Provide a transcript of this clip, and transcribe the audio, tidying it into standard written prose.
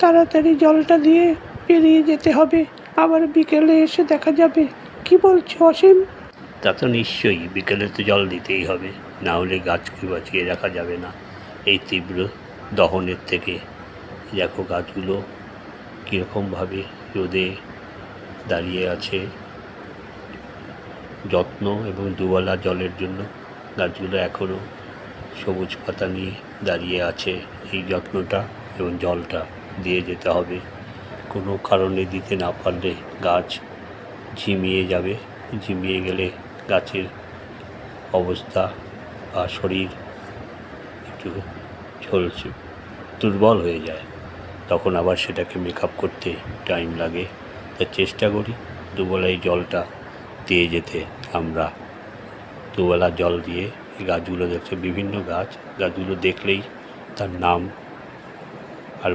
তাড়াতাড়ি জলটা দিয়ে পেরিয়ে যেতে হবে, আবার বিকেলে এসে দেখা যাবে। কি বলছো অসীম? তা তো নিশ্চয়ই, বিকেলে তো জল দিতেই হবে, না হলে গাছকে বাঁচিয়ে রাখা যাবে না এই তীব্র দহনের থেকে। দেখো গাছগুলো কীরকমভাবে রোদে দাঁড়িয়ে আছে। যত্ন এবং দুবেলা জলের জন্য গাছগুলো এখনও সবুজ পাতা নিয়ে দাঁড়িয়ে আছে। এই যত্নটা এবং জলটা দিয়ে যেতে হবে। কোনো কারণে দিতে না পারলে গাছ ঝিমিয়ে যাবে। ঝিমিয়ে গেলে গাছের অবস্থা বা শরীর একটু ঝলসে দুর্বল হয়ে যায়, তখন আবার সেটাকে মেকআপ করতে টাইম লাগে। তা চেষ্টা করি দুবেলায় জলটা দিয়ে যেতে। আমরা দুবেলা জল দিয়ে এই গাছগুলো দেখছে, বিভিন্ন গাছগুলো দেখলেই তার নাম আর